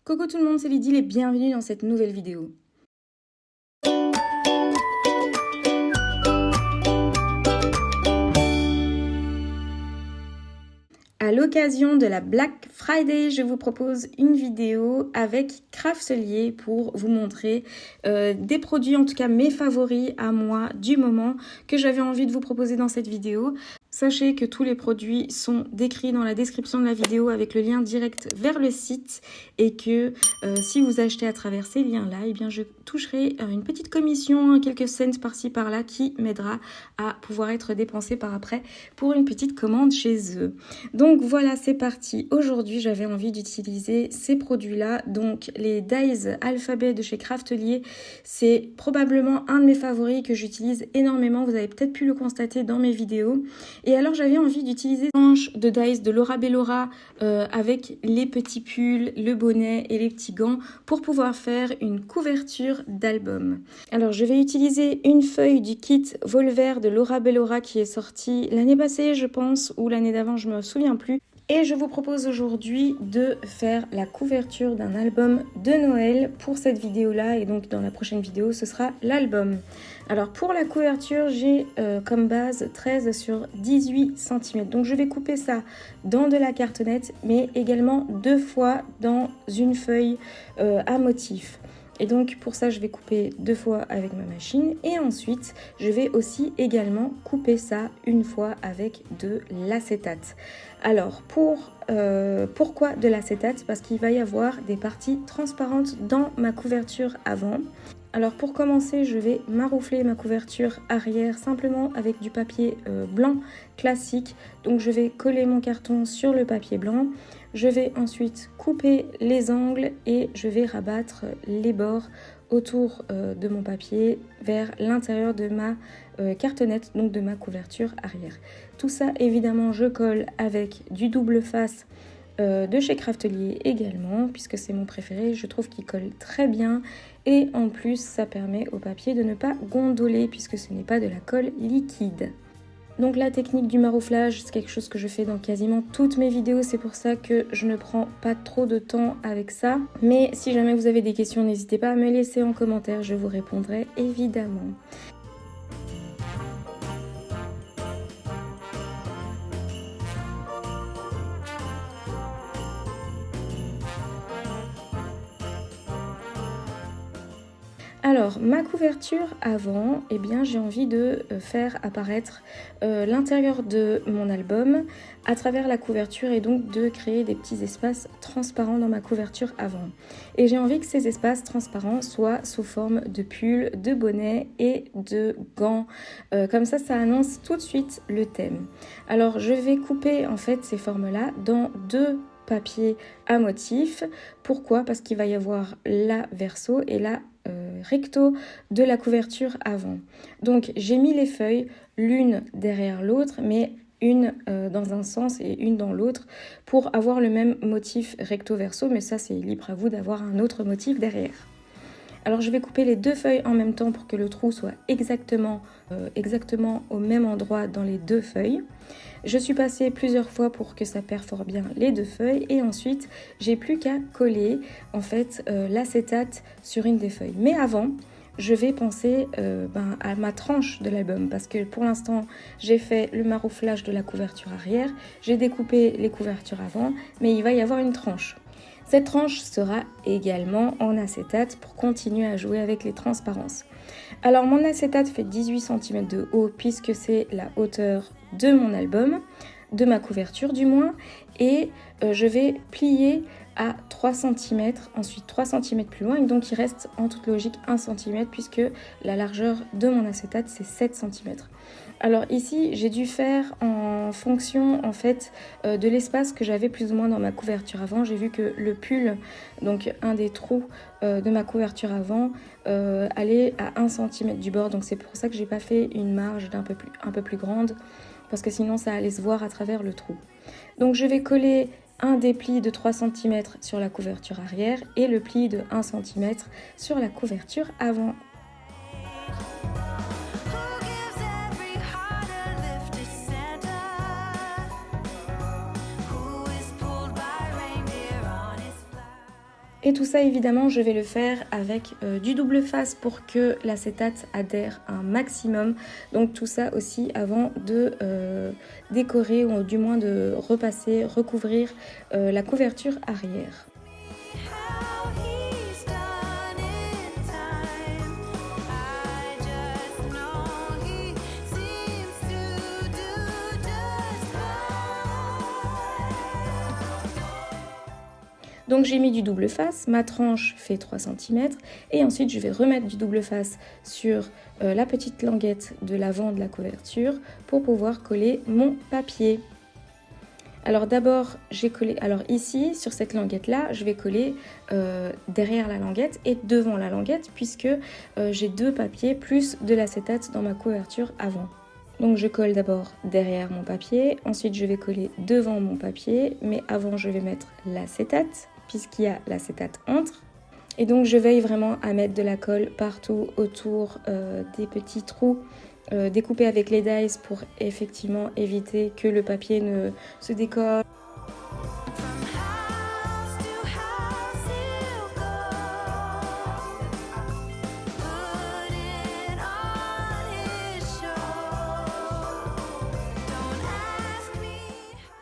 Coucou tout le monde, c'est Lydie et bienvenue dans cette nouvelle vidéo. À l'occasion de la Black Friday, je vous propose une vidéo avec Craftelier pour vous montrer des produits, en tout cas mes favoris à moi du moment que j'avais envie de vous proposer dans cette vidéo. Sachez que tous les produits sont décrits dans la description de la vidéo avec le lien direct vers le site et que si vous achetez à travers ces liens-là, eh bien je toucherai une petite commission, quelques cents par-ci par-là qui m'aidera à pouvoir être dépensée par après pour une petite commande chez eux. Donc voilà, c'est parti. Aujourd'hui, j'avais envie d'utiliser ces produits-là. Donc les Dies Alphabet de chez Craftelier, c'est probablement un de mes favoris que j'utilise énormément. Vous avez peut-être pu le constater dans mes vidéos. Et alors j'avais envie d'utiliser les manches de Dies de Laura Bellora avec les petits pulls, le bonnet et les petits gants pour pouvoir faire une couverture d'album. Alors je vais utiliser une feuille du kit Volver de Laura Bellora qui est sorti l'année passée je pense, ou l'année d'avant, je me souviens plus. Et je vous propose aujourd'hui de faire la couverture d'un album de Noël pour cette vidéo-là. Et donc dans la prochaine vidéo, ce sera l'album. Alors pour la couverture, j'ai comme base 13 sur 18 cm. Donc je vais couper ça dans de la cartonnette, mais également 2 fois dans une feuille à motif. Et donc pour ça je vais couper 2 fois avec ma machine et ensuite je vais aussi également couper ça une fois avec de l'acétate. Alors pourquoi de l'acétate? Parce qu'il va y avoir des parties transparentes dans ma couverture avant. Alors pour commencer, je vais maroufler ma couverture arrière simplement avec du papier blanc classique. Donc je vais coller mon carton sur le papier blanc. Je vais ensuite couper les angles et je vais rabattre les bords autour de mon papier vers l'intérieur de ma cartonnette, donc de ma couverture arrière. Tout ça évidemment je colle avec du double face de chez Craftelier également, puisque c'est mon préféré, je trouve qu'il colle très bien et en plus ça permet au papier de ne pas gondoler puisque ce n'est pas de la colle liquide. Donc la technique du marouflage, c'est quelque chose que je fais dans quasiment toutes mes vidéos, c'est pour ça que je ne prends pas trop de temps avec ça. Mais si jamais vous avez des questions, n'hésitez pas à me laisser en commentaire, je vous répondrai évidemment. Alors, ma couverture avant, eh bien, j'ai envie de faire apparaître l'intérieur de mon album à travers la couverture et donc de créer des petits espaces transparents dans ma couverture avant. Et j'ai envie que ces espaces transparents soient sous forme de pull, de bonnet et de gants. Comme ça annonce tout de suite le thème. Alors, je vais couper en fait ces formes-là dans 2 papier à motif. Pourquoi? Parce qu'il va y avoir la verso et la recto de la couverture avant. Donc j'ai mis les feuilles l'une derrière l'autre, mais une dans un sens et une dans l'autre pour avoir le même motif recto verso, mais ça c'est libre à vous d'avoir un autre motif derrière. Alors je vais couper les 2 feuilles en même temps pour que le trou soit exactement au même endroit dans les 2 feuilles. Je suis passée plusieurs fois pour que ça perfore bien les 2 feuilles et ensuite j'ai plus qu'à coller en fait l'acétate sur une des feuilles. Mais avant, je vais penser à ma tranche de l'album parce que pour l'instant j'ai fait le marouflage de la couverture arrière, j'ai découpé les couvertures avant, mais il va y avoir une tranche. Cette tranche sera également en acétate pour continuer à jouer avec les transparences. Alors mon acétate fait 18 cm de haut puisque c'est la hauteur de mon album, de ma couverture du moins, et je vais plier à 3 cm, ensuite 3 cm plus loin, et donc il reste en toute logique 1 cm puisque la largeur de mon acétate c'est 7 cm. Alors ici j'ai dû faire en fonction en fait de l'espace que j'avais plus ou moins dans ma couverture avant. J'ai vu que le pull, donc un des trous de ma couverture avant, allait à 1 cm du bord, donc c'est pour ça que j'ai pas fait une marge un peu plus grande parce que sinon ça allait se voir à travers le trou. Donc je vais coller un des plis de 3 cm sur la couverture arrière et le pli de 1 cm sur la couverture avant. Et tout ça, évidemment, je vais le faire avec du double face pour que l'acétate adhère un maximum. Donc tout ça aussi avant de décorer ou du moins de repasser, recouvrir la couverture arrière. Donc j'ai mis du double face, ma tranche fait 3 cm et ensuite je vais remettre du double face sur la petite languette de l'avant de la couverture pour pouvoir coller mon papier. Alors d'abord j'ai collé, alors ici sur cette languette là je vais coller derrière la languette et devant la languette puisque j'ai 2 papiers plus de l'acétate dans ma couverture avant. Donc je colle d'abord derrière mon papier, ensuite je vais coller devant mon papier, mais avant je vais mettre l'acétate puisqu'il y a l'acétate entre. Et donc je veille vraiment à mettre de la colle partout autour des petits trous découpés avec les dies pour effectivement éviter que le papier ne se décolle.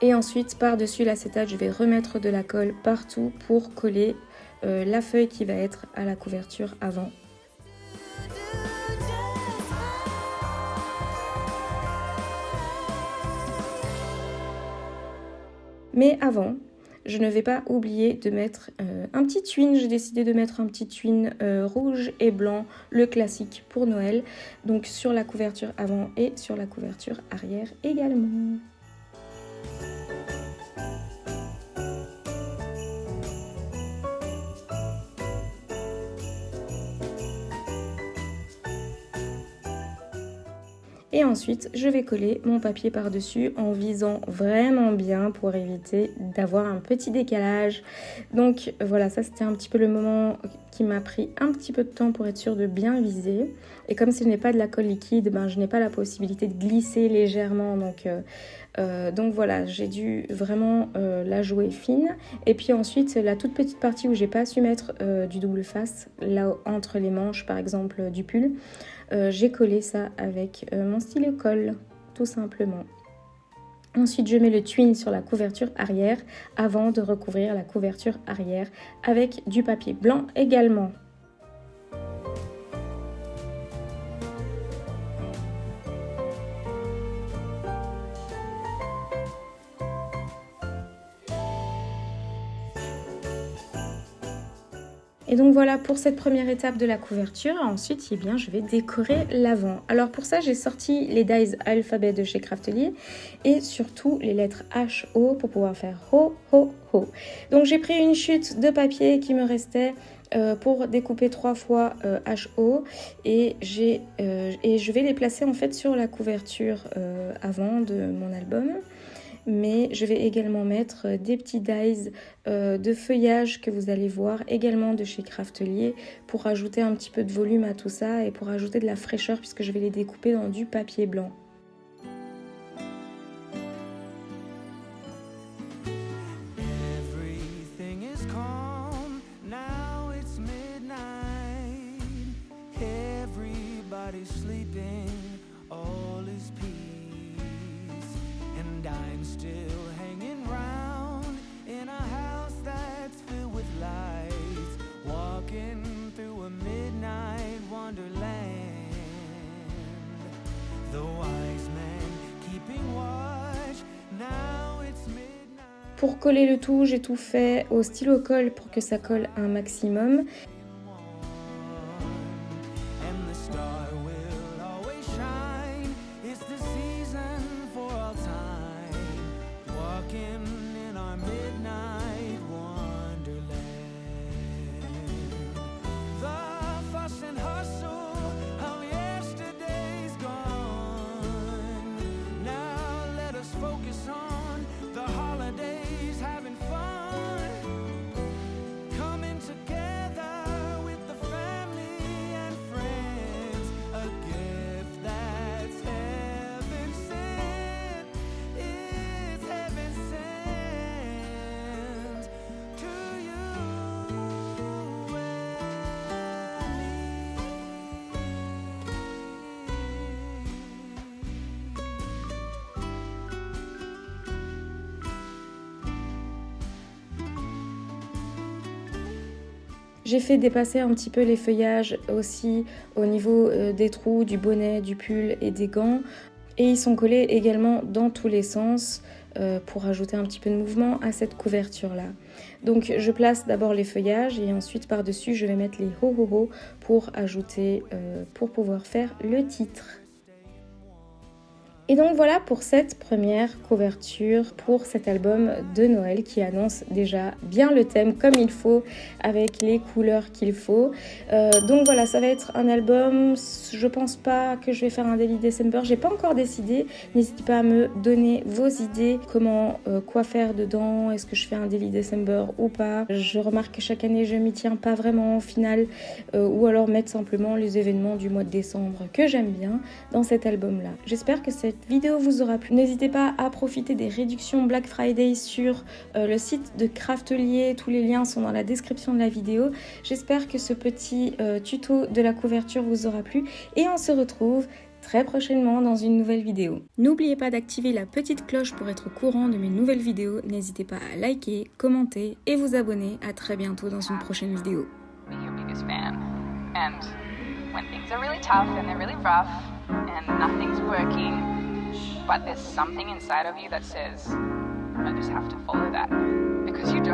Et ensuite, par-dessus l'acétate, je vais remettre de la colle partout pour coller la feuille qui va être à la couverture avant. Mais avant, je ne vais pas oublier de mettre un petit twin. J'ai décidé de mettre un petit twin rouge et blanc, le classique pour Noël. Donc sur la couverture avant et sur la couverture arrière également. Et ensuite, je vais coller mon papier par-dessus en visant vraiment bien pour éviter d'avoir un petit décalage. Donc voilà, ça c'était un petit peu le moment qui m'a pris un petit peu de temps pour être sûre de bien viser. Et comme ce n'est pas de la colle liquide, je n'ai pas la possibilité de glisser légèrement. Donc voilà, j'ai dû vraiment la jouer fine. Et puis ensuite, la toute petite partie où j'ai pas su mettre du double face, là entre les manches par exemple du pull, j'ai collé ça avec mon stylo colle, tout simplement. Ensuite, je mets le twin sur la couverture arrière avant de recouvrir la couverture arrière avec du papier blanc également. Et donc voilà pour cette première étape de la couverture. Ensuite, eh bien, je vais décorer l'avant. Alors pour ça, j'ai sorti les dies alphabet de chez Craftelier et surtout les lettres H-O pour pouvoir faire ho, ho, ho. Donc j'ai pris une chute de papier qui me restait pour découper 3 fois HO et je vais les placer en fait sur la couverture avant de mon album. Mais je vais également mettre des petits dies de feuillage que vous allez voir également de chez Craftelier pour ajouter un petit peu de volume à tout ça et pour ajouter de la fraîcheur puisque je vais les découper dans du papier blanc. I'm still hanging round in a house that's filled with lights, walking through a midnight wonderland. The wise men keeping watch, now it's midnight. Pour coller le tout, j'ai tout fait au stylo colle pour que ça colle un maximum. Having fun, coming together. J'ai fait dépasser un petit peu les feuillages aussi au niveau des trous, du bonnet, du pull et des gants. Et ils sont collés également dans tous les sens pour ajouter un petit peu de mouvement à cette couverture-là. Donc je place d'abord les feuillages et ensuite par-dessus je vais mettre les ho-ho-ho pour ajouter, pour pouvoir faire le titre. Et donc voilà pour cette première couverture pour cet album de Noël qui annonce déjà bien le thème comme il faut avec les couleurs qu'il faut. Donc voilà, ça va être un album, je pense pas que je vais faire un Daily December, j'ai pas encore décidé. N'hésitez pas à me donner vos idées, comment, quoi faire dedans, est-ce que je fais un Daily December ou pas. Je remarque que chaque année je m'y tiens pas vraiment au final, ou alors mettre simplement les événements du mois de décembre que j'aime bien dans cet album là. J'espère que cette vidéo vous aura plu. N'hésitez pas à profiter des réductions Black Friday sur le site de Craftelier. Tous les liens sont dans la description de la vidéo. J'espère que ce petit tuto de la couverture vous aura plu et on se retrouve très prochainement dans une nouvelle vidéo. N'oubliez pas d'activer la petite cloche pour être au courant de mes nouvelles vidéos. N'hésitez pas à liker, commenter et vous abonner. À très bientôt dans une prochaine vidéo. Be your biggest fan. And when things are really tough and they're really rough and nothing's working, but there's something inside of you that says, I just have to follow that. Because you don't